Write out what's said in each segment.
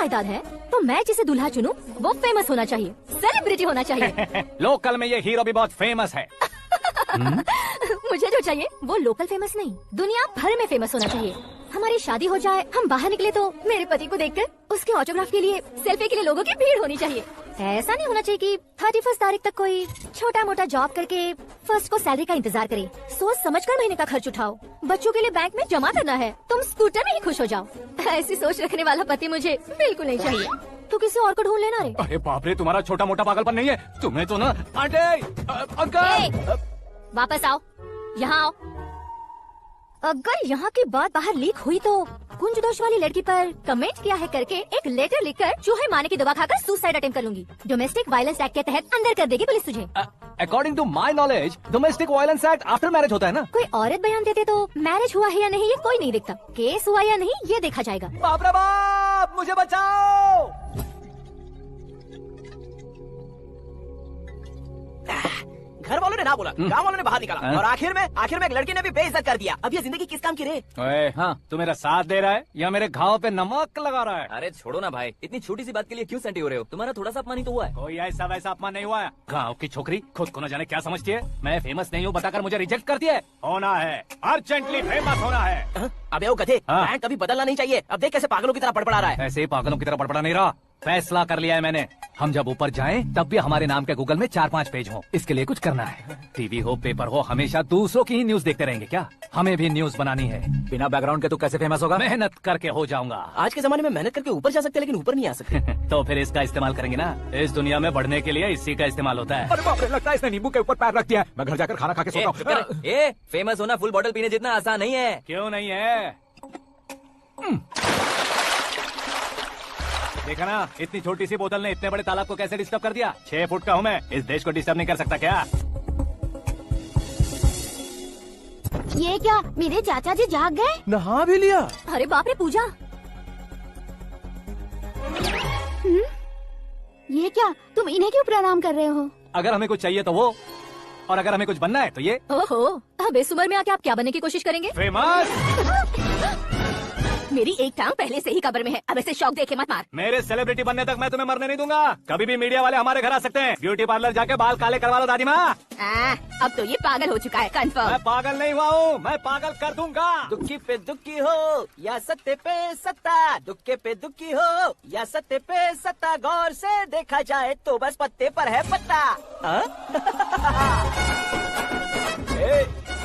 जायदाद है तो मैं जिसे दूल्हा चुनूं वो फेमस होना चाहिए, सेलिब्रिटी होना चाहिए। लोकल में ये हीरो भी बहुत फेमस है। मुझे जो चाहिए वो लोकल फेमस नहीं, दुनिया भर में फेमस होना चाहिए। हमारी शादी हो जाए, हम बाहर निकले तो मेरे पति को देखकर उसके ऑटोग्राफ के लिए, सेल्फी के लिए लोगों की भीड़ होनी चाहिए। ऐसा नहीं होना चाहिए कि 31 तारीख तक कोई छोटा मोटा जॉब करके फर्स्ट को सैलरी का इंतजार करे। सोच समझकर महीने का खर्च उठाओ, बच्चों के लिए बैंक में जमा करना है, तुम स्कूटर में ही खुश हो जाओ। ऐसी सोच रखने वाला पति मुझे बिल्कुल नहीं चाहिए। तो किसी और को ढूंढ लेना रे। अरे बाप रे, तुम्हारा छोटा मोटा पागलपन नहीं है, तुम्हें तो ना। अंकल वापस आओ, यहाँ आओ। अगर यहाँ की बात बाहर लीक हुई तो कुंज दोष वाली लड़की पर कमेंट किया है करके एक लेटर लिखकर चूहे मारने की दवा खाकर सुसाइड अटेम्प्ट कर लूंगी। डोमेस्टिक वायलेंस एक्ट के तहत अंदर कर देगी पुलिस तुझे। According to my knowledge domestic violence act after marriage होता है ना। कोई औरत बयान देते तो मैरिज हुआ है या नहीं ये कोई नहीं देखता, केस हुआ या नहीं ये देखा जाएगा। बाप रे बाप, मुझे बचाओ। घर वालों ने ना बोला, गांव वालों ने बाहर निकाला और आखिर में एक लड़की ने भी बेइज्जत कर दिया। अब ये जिंदगी किस काम की रे? ओए, हाँ, तू मेरा साथ दे रहा है या मेरे घाव पे नमक लगा रहा है? अरे छोड़ो ना भाई, इतनी छोटी सी बात के लिए क्यों सेंटी हो रहे हो? तुम्हारा थोड़ा सा अपमान ही तो हुआ है। कोई ऐसा वैसा अपमान नहीं हुआ है। गाँव की छोकरी खुद को न जाने क्या समझती है, मैं फेमस नहीं हूँ बताकर मुझे रिजेक्ट करती है। होना है, अर्जेंटली फेमस होना है। अबे वो गधे, हाँ। बैंक कभी बदलना नहीं चाहिए। अब देख कैसे पागलों की तरह पड़पड़ा रहा है। ऐसे ही पागलों की तरह पड़पड़ा नहीं रहा, फैसला कर लिया है मैंने। हम जब ऊपर जाएं तब भी हमारे नाम के गूगल में 4-5 पेज हो। इसके लिए कुछ करना है। टीवी हो, पेपर हो, हमेशा दूसरों की ही न्यूज देखते रहेंगे क्या? हमें भी न्यूज बनानी है। बिना बैकग्राउंड के तू कैसे फेमस होगा? मेहनत करके हो जाऊंगा। आज के जमाने में मेहनत करके ऊपर जा सकते हैं लेकिन ऊपर नहीं आ सकते। तो फिर इसका इस्तेमाल करेंगे ना। इस दुनिया में बढ़ने के लिए इसी का इस्तेमाल होता है। अरे बाप रे, लगता है इसने नींबू के ऊपर पैर रख दिया। मैं घर जाकर खाना खा के सोता हूँ। ए, फेमस होना फुल बॉटल पीने जितना आसान नहीं है। क्यों नहीं है? देखा ना, इतनी छोटी सी बोतल ने इतने बड़े तालाब को कैसे डिस्टर्ब कर दिया। 6 फुट का हूँ मैं, इस देश को डिस्टर्ब नहीं कर सकता क्या? ये क्या, मेरे चाचा जी जाग गए? नहा भी लिया? अरे बाप रे पूजा, ये क्या, तुम इन्हें क्यों प्रणाम कर रहे हो? अगर हमें कुछ चाहिए तो वो, और अगर हमें कुछ बनना है तो ये। ओहो, अब इस उम्र में आके आप क्या बनने की कोशिश करेंगे? फेमस। मेरी एक टांग पहले से ही कब्र में है, अब ऐसे शौक देखे मत मार। मेरे सेलिब्रिटी बनने तक मैं तुम्हें मरने नहीं दूंगा। कभी भी मीडिया वाले हमारे घर आ सकते हैं। ब्यूटी पार्लर जाके बाल काले करवा लो दादी माँ। अब तो ये पागल हो चुका है, कंफर्म। मैं पागल नहीं हुआ हूँ, मैं पागल कर दूंगा। दुखी पे दुखी हो या सत्ते पे सत्ता, दुखे पे दुखी हो या सत्ते पे सत्ता, गौर से देखा जाए तो बस पत्ते पर है पत्ता।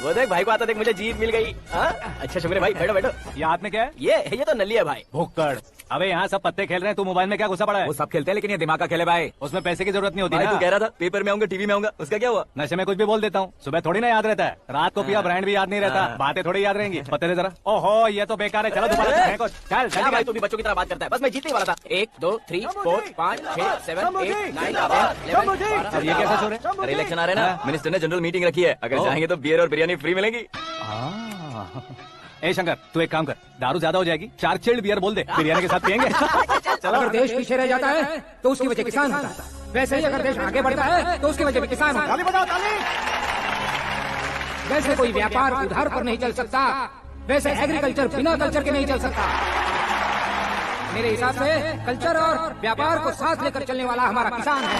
वो देख भाई को आता देख, मुझे जीत मिल गई। अच्छा शुक्र भाई, बैठो बैठो। ये हाथ में क्या है? ये तो नली है भाई। भुक्कड़। अबे यहाँ सब पत्ते खेल रहे हैं, तू मोबाइल में क्या घुसा पड़ा है? वो सब खेलते हैं लेकिन ये दिमाग का खेल है भाई। उसमें पैसे की जरूरत नहीं होती भाई ना। तू कह रहा था पेपर में आऊंगा, टीवी में आऊंगा, उसका क्या हुआ? नशे में कुछ भी बोल देता हूँ, सुबह थोड़ी ना याद रहता है। रात को पिया ब्रांड भी याद नहीं रहता, बातें थोड़ी याद रहेंगी। पत्ते दे जरा। ओहो, ये तो बेकार है, चलो दोबारा खेलने को। चल क्या भाई, तू भी बच्चों की तरह बात करता है। बस मैं जीतने वाला था। 1 2 3 4 5 6 7 8 9 10 अब ये कैसे सो रहे? अरे इलेक्शन आ रहे हैं ना, मिनिस्टर ने जनरल मीटिंग रखी है। अगर चाहेंगे तो बियर और बिरयानी फ्री मिलेगी। ए शंकर, तू एक काम कर, दारू ज्यादा हो जाएगी, 4 चिल्ड बियर बोल दे, बिरयानी के साथ पियेंगे। अगर देश पीछे रह जाता है तो उसकी वजह किसान होता है, वैसे ही अगर देश आगे बढ़ता है तो उसकी वजह भी किसान होता है। वैसे कोई व्यापार उधार पर नहीं चल सकता, वैसे एग्रीकल्चर बिना कल्चर के नहीं चल सकता। मेरे हिसाब से कल्चर और व्यापार को साथ लेकर चलने वाला हमारा किसान है।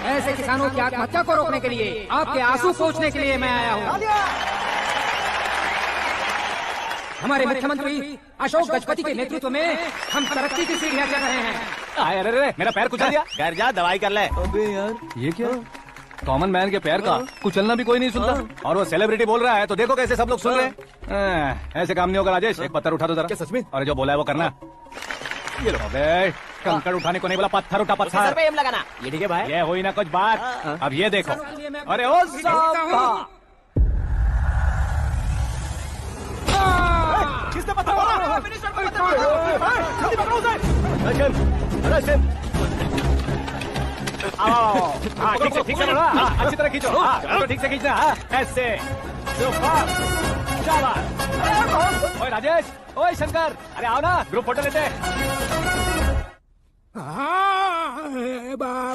ऐसे किसानों की आत्महत्या को रोकने के लिए, आपके आंसू पोंछने के लिए मैं आया हूँ। हमारे मुख्यमंत्री अशोक गजपति के नेतृत्व में हम तरक्की की सीढ़ियां चढ़ रहे हैं। अरे अरे, मेरा पैर कुचल दिया। घर जा, दवाई कर ले। अबे यार, ये क्या? कॉमन मैन के पैर का कुचलना भी कोई नहीं सुनता, और वो सेलिब्रिटी बोल रहा है तो देखो कैसे सब लोग सुन रहे हैं। ऐसे काम नहीं होगा राजेश, एक पत्थर उठा दो जरा। क्या सच में? और जो बोला है वो करना। ये लो। अबे कंकड़ उठाने को नहीं बोला, पत्थर उठा, सर पत्थर। पे एम लगाना। ये ठीक है भाई। ये हुई ना कुछ बात। अब ये देखो। अरे ओ साहब, किसने पत्थर मारा? मिनिस्टर को पत्थर मारा। जल्दी पकड़ो उसे। हाँ, ठीक से बढ़ा। हाँ, अच्छी तरह खींचो। हाँ, ठीक से खींचना। हाँ, ऐसे। सुपर। शाबाश। ओए राजेश, ओए शंकर, अरे आओ ना, ग्रुप फोटो लेते हैं।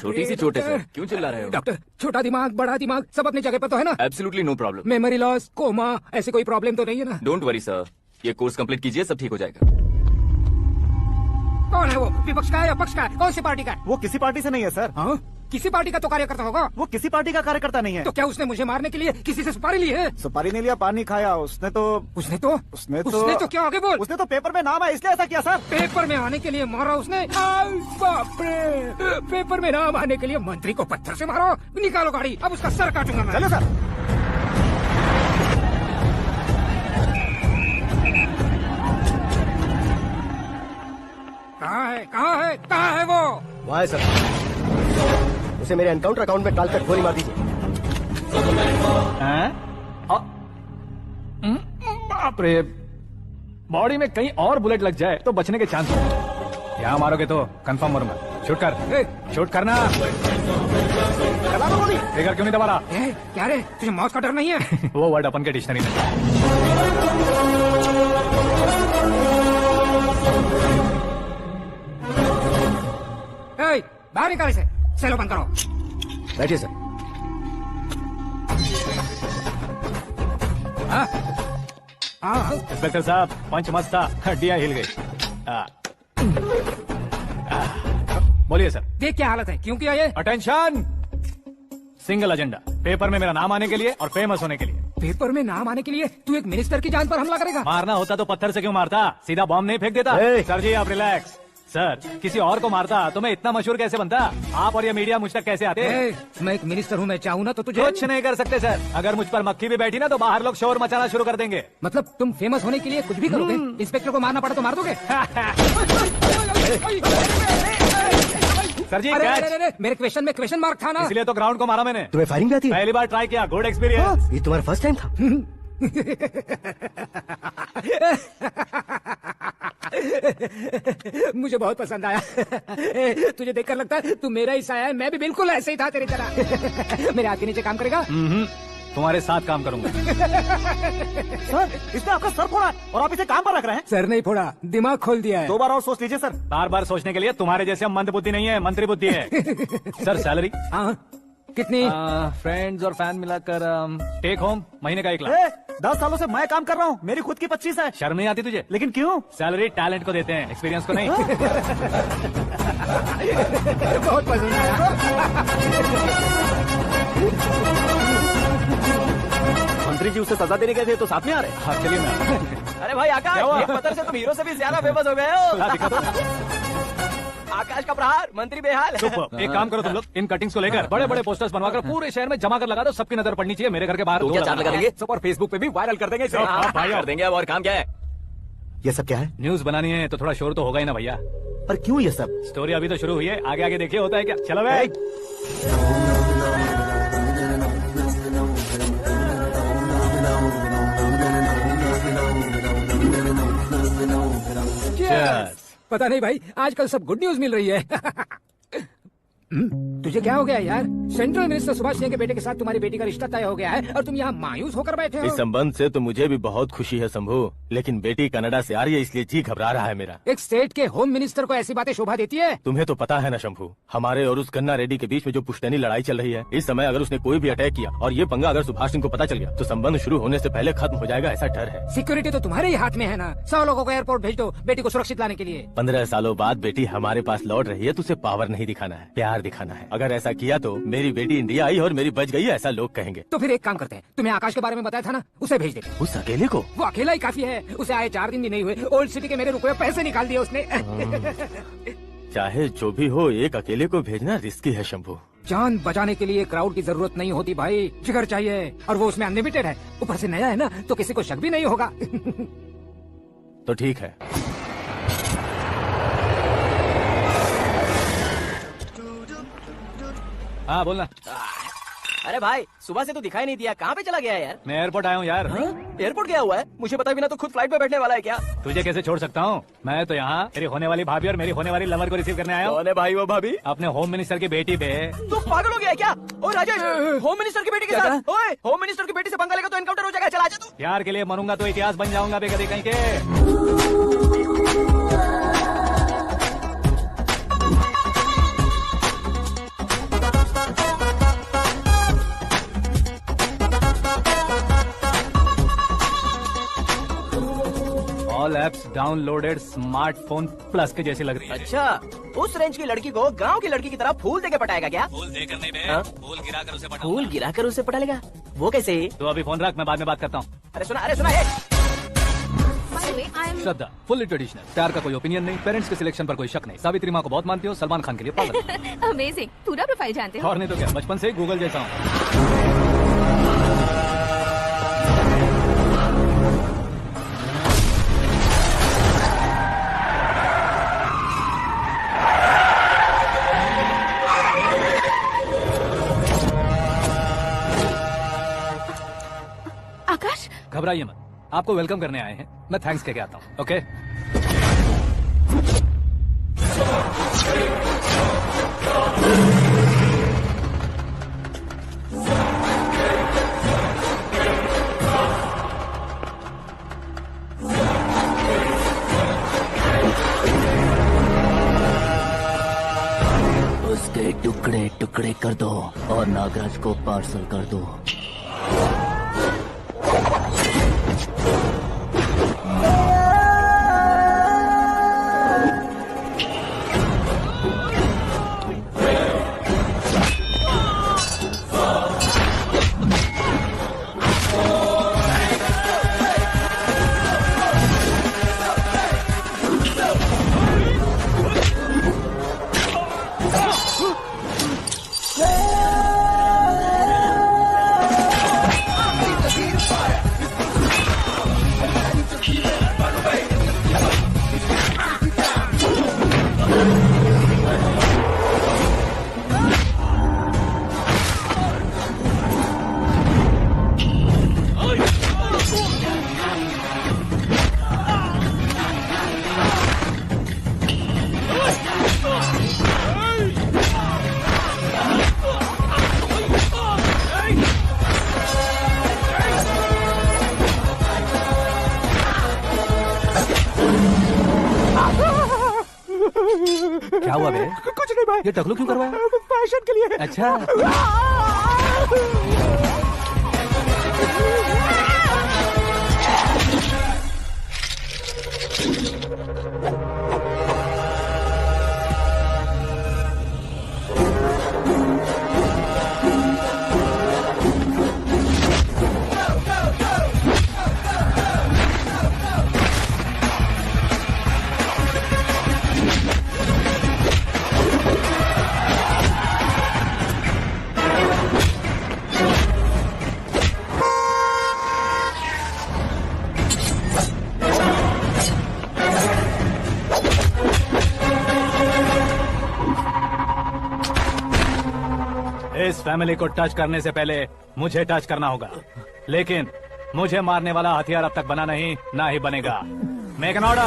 छोटी सी चोट है सर, क्यों चिल्ला रहे हो? डॉक्टर, छोटा दिमाग बड़ा दिमाग सब अपनी जगह पर तो है ना? Absolutely no problem. Memory loss, coma, ऐसी कोई प्रॉब्लम तो नहीं है ना? डोंट वरी सर, ये कोर्स कंप्लीट कीजिए, सब ठीक हो जाएगा। कौन है वो? विपक्ष का है या पक्ष का है? कौन सी पार्टी का है? वो किसी पार्टी से नहीं है सर। हाँ? किसी पार्टी का तो कार्यकर्ता होगा। वो किसी पार्टी का कार्यकर्ता नहीं है। तो क्या उसने मुझे मारने के लिए किसी से सुपारी ली है? सुपारी नहीं लिया, पानी खाया उसने तो। उसने तो क्या आगे बोल? उसने तो पेपर में नाम है इसलिए ऐसा किया सर। पेपर में आने के लिए मारा उसने? बाप रे, पेपर में नाम आने के लिए मंत्री को पत्थर से मारो। निकालो गाड़ी, अब उसका सर काटूंगा मैं। चलो सर। कहाँ है वो? वहाँ है सर। उसे मेरे एनकाउंटर अकाउंट में डालकर गोली मार दीजिए। बाप रे, बॉडी में कहीं और बुलेट लग जाए तो बचने के चांस हैं। यहाँ मारोगे तो कंफर्म मरूंगा। शूट कर, शूट करना। ट्रिगर क्यों नहीं दबा रहा? क्या रे, तुझे मौत का डर नहीं है? वो वर्ड अपन के डिक्शनरी में। बाहर निकाल इसे। सेलो बंद करो। बैठिए सर। इंस्पेक्टर साहब, पंच मस्त था, हड्डियां हिल गई। बोलिए सर। देख क्या हालत है, क्यों किया ये? अटेंशन, सिंगल एजेंडा, पेपर में मेरा नाम आने के लिए और फेमस होने के लिए। पेपर में नाम आने के लिए तू एक मिनिस्टर की जान पर हमला करेगा? मारना होता तो पत्थर से क्यों मारता, सीधा बॉम्ब नहीं फेंक देता। सर जी आप रिलैक्स। सर, किसी और को मारता तो मैं इतना मशहूर कैसे बनता? आप और ये मीडिया मुझ तक कैसे आते? मैं एक मिनिस्टर हूँ, मैं चाहूँ ना तो तुझे कुछ नहीं कर सकते सर। अगर मुझ पर मक्खी भी बैठी ना तो बाहर लोग शोर मचाना शुरू कर देंगे। मतलब तुम फेमस होने के लिए कुछ भी करोगे? इंस्पेक्टर को मारना पड़ा तो मार दोगे? सर जी अरे, मेरे क्वेश्चन में क्वेश्चन मार्क था ना, इसलिए तो ग्राउंड को मारा मैंने। तुम्हें फायरिंग भी आती है? पहली बार ट्राई किया, गुड एक्सपीरियंस। ये तुम्हारा फर्स्ट टाइम था? मुझे बहुत पसंद आया। तुझे देखकर लगता है तू मेरा ही साया है। मैं भी बिल्कुल ऐसे ही था तेरी तरह। मेरे हाथ के नीचे काम करेगा? तुम्हारे साथ काम करूंगा। सर, इसने आपका सर फोड़ा है और आप इसे काम पर रख रहे हैं। सर नहीं फोड़ा, दिमाग खोल दिया है। 2 बार और सोच लीजिए सर। बार बार सोचने के लिए तुम्हारे जैसे मंद बुद्धि नहीं है, मंत्री बुद्धि है। सर सैलरी कितनी? फ्रेंड्स और फैन मिलाकर टेक होम महीने का 1 लाख। 10 सालों से मैं काम कर रहा हूँ, मेरी खुद की 25 है। शर्म नहीं आती तुझे? लेकिन क्यों? सैलरी टैलेंट को देते हैं, एक्सपीरियंस को नहीं। बहुत पसंद आया। मंत्री जी उसे सजा देने गए थे तो साथ में आ रहे। हाँ चलिए मैं। अरे भाई आकाश, एक पत्थर से तुम हीरो से भी ज्यादा फेमस हो गए हो। आकाश का प्रहार, मंत्री बेहाल। सुपर। एक काम करो तुम लोग, इन कटिंग्स को लेकर बड़े बड़े पोस्टर्स बनवाकर पूरे शहर में जमा कर लगा दो। सबकी नजर पड़नी चाहिए। मेरे घर के बाहर तो क्या चार्ज लगा देंगे? सब और फेसबुक पे भी वायरल कर देंगे। भाई कर देंगे अब। और काम क्या है? ये सब क्या है? न्यूज बनानी है तो थोड़ा शोर तो होगा ही ना भैया। पर क्यों ये सब? स्टोरी अभी तो शुरू हुई है, आगे आगे देखिए होता है क्या। चलो भाई। पता नहीं भाई, आजकल सब गुड न्यूज मिल रही है। तुझे क्या हो गया यार? सेंट्रल मिनिस्टर सुभाष सिंह के बेटे के साथ तुम्हारी बेटी का रिश्ता तय हो गया है और तुम यहाँ मायूस होकर बैठे हो। इस संबंध से तो मुझे भी बहुत खुशी है शंभू, लेकिन बेटी कनाडा से आ रही है इसलिए जी घबरा रहा है मेरा। एक स्टेट के होम मिनिस्टर को ऐसी बातें शोभा देती है? तुम्हें तो पता है ना शंभू, हमारे और उस गन्ना रेड्डी के बीच में जो पुश्तैनी लड़ाई चल रही है, इस समय अगर उसने कोई भी अटैक किया और ये पंगा अगर सुभाष सिंह को पता चल गया तो संबंध शुरू होने से पहले खत्म हो जाएगा, ऐसा डर है। सिक्योरिटी तो तुम्हारे ही हाथ में है ना। 100 लोगों को एयरपोर्ट भेज दो बेटी को सुरक्षित लाने के लिए। 15 सालों बाद बेटी हमारे पास लौट रही है तो उसे पावर नहीं दिखाना है, प्यार दिखाना है। अगर ऐसा किया तो मेरी बेटी इंडिया आई और मेरी बच गई, ऐसा लोग कहेंगे। तो फिर एक काम करते हैं, तुम्हें आकाश के बारे में बताया था ना, उसे भेज देते। उस अकेले को? वो अकेला ही काफी है। उसे आए 4 दिन भी नहीं हुए, ओल्ड सिटी के मेरे रुपए पैसे निकाल दिए उसने। चाहे जो भी हो, एक अकेले को भेजना रिस्की है शंभू। जान बचाने के लिए क्राउड की जरूरत नहीं होती भाई, जिगर चाहिए और वो उसमें अनलिमिटेड है। ऊपर से नया है ना तो किसी को शक भी नहीं होगा। तो ठीक है। हाँ बोलना। अरे भाई, सुबह से तो दिखाई नहीं दिया, कहाँ पे चला गया है यार? मैं एयरपोर्ट आया हूँ यार। एयरपोर्ट गया हुआ है? मुझे पता भी ना तो खुद फ्लाइट पे बैठने वाला है क्या? तुझे कैसे छोड़ सकता हूँ? मैं तो यहाँ मेरी होने वाली भाभी और मेरी होने वाली लवर को रिसीव करने आया हूँ। कौन है भाई वो भाभी? अपने होम मिनिस्टर की बेटी पे। तू पागल हो गया है क्या? ओ राजेश, होम मिनिस्टर की बेटी के साथ? ओए, होम मिनिस्टर की बेटी से पंगा लेगा तो एनकाउंटर हो जाएगा। चला जा तू। प्यार के लिए मरूंगा तो इतिहास बन जाऊंगा बेकदे कहीं के। All apps downloaded smartphone plus के जैसी लग रही है। अच्छा, उस रेंज की लड़की को गांव की लड़की की तरह फूल देके पटाएगा क्या? फूल देकर नहीं बे, हाँ? फूल गिराकर उसे पटा। फूल गिराकर उसे पटा लेगा? वो कैसे? तो अभी फोन रख, मैं बाद में बात करता हूँ। अरे सुना हे। श्रद्धा फुल्ली ट्रेडिशनल, प्यार का कोई ओपिनियन नहीं, पेरेंट्स के सिलेक्शन पर कोई शक नहीं, सावित्री माँ को बहुत मानती हो, सलमान खान के लिए पागल। अमेजिंग, पूरा प्रोफाइल जानते हो। और नहीं तो क्या, बचपन से ही गूगल जैसा हूँ। आकाश, घबराइए मत, आपको वेलकम करने आए हैं, मैं थैंक्स कह के आता हूँ। ओके उसके टुकड़े टुकड़े कर दो और नागराज को पार्सल कर दो। क्या हुआ बे? कुछ नहीं भाई, ये टकलू क्यों करवाया? फैशन के लिए। अच्छा, इस फैमिली को टच करने से पहले मुझे टच करना होगा, लेकिन मुझे मारने वाला हथियार अब तक बना नहीं, ना ही बनेगा। Make an order.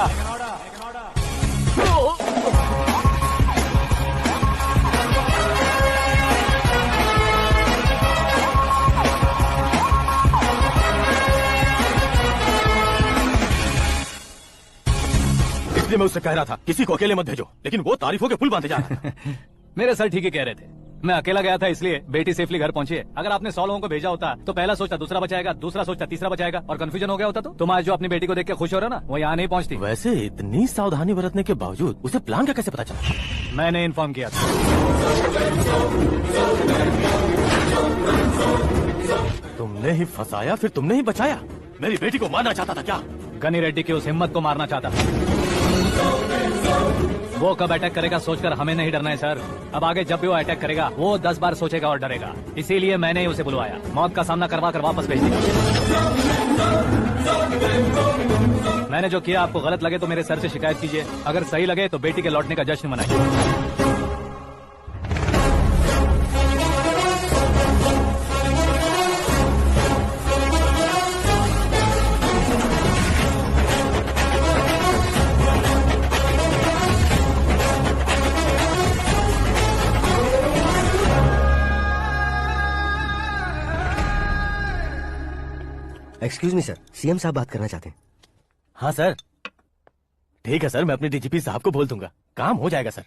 इसलिए मैं उससे कह रहा था किसी को अकेले मत भेजो, लेकिन वो तारीफों के पुल बांधे जा रहा है। मेरे सर ठीक ही कह रहे थे, मैं अकेला गया था इसलिए बेटी सेफली घर पहुंची है। अगर आपने 100 लोगों को भेजा होता तो पहला सोचता दूसरा बचाएगा, दूसरा सोचता तीसरा बचाएगा, और कंफ्यूजन हो गया होता तो तुम आज जो अपनी बेटी को देख के खुश हो रहे हो ना, वो यहाँ नहीं पहुंचती। वैसे इतनी सावधानी बरतने के बावजूद उसे प्लान का कैसे पता चला? मैंने इन्फॉर्म किया था। तुमने ही फंसाया, फिर तुमने ही बचाया। मेरी बेटी को मारना चाहता था क्या? गनी रेड्डी की उस हिम्मत को मारना चाहता था। वो कब अटैक करेगा सोचकर हमें नहीं डरना है सर। अब आगे जब भी वो अटैक करेगा वो 10 बार सोचेगा और डरेगा, इसीलिए मैंने ही उसे बुलवाया। मौत का सामना करवा कर वापस भेज दिया। मैंने जो किया आपको गलत लगे तो मेरे सर से शिकायत कीजिए, अगर सही लगे तो बेटी के लौटने का जश्न मनाइए। एक्सक्यूज मी सर, सीएम साहब बात करना चाहते हैं। हाँ सर, ठीक है सर, मैं अपने डीजीपी साहब को बोल दूंगा, काम हो जाएगा सर।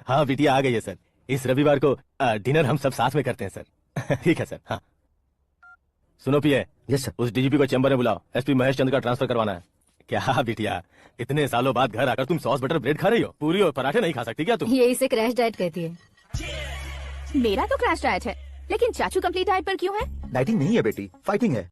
हाँ बिटिया आ गई है सर, इस रविवार को डिनर हम सब साथ में करते हैं सर। ठीक है सर। हाँ सुनो पिए, यस सर। उस डीजीपी को चैम्बर में बुलाओ, एसपी महेश चंद्र का ट्रांसफर करवाना है। क्या बिटिया, इतने सालों बाद घर आकर तुम सॉस बटर ब्रेड खा रही हो? पूरी और पराठे नहीं खा सकती क्या तुम? ये इसे क्रैश डाइट कहती है। मेरा तो क्रैश डाइट है, लेकिन चाचू कंप्लीट डाइट पर क्यों है? डाइटिंग नहीं है बेटी, फाइटिंग है।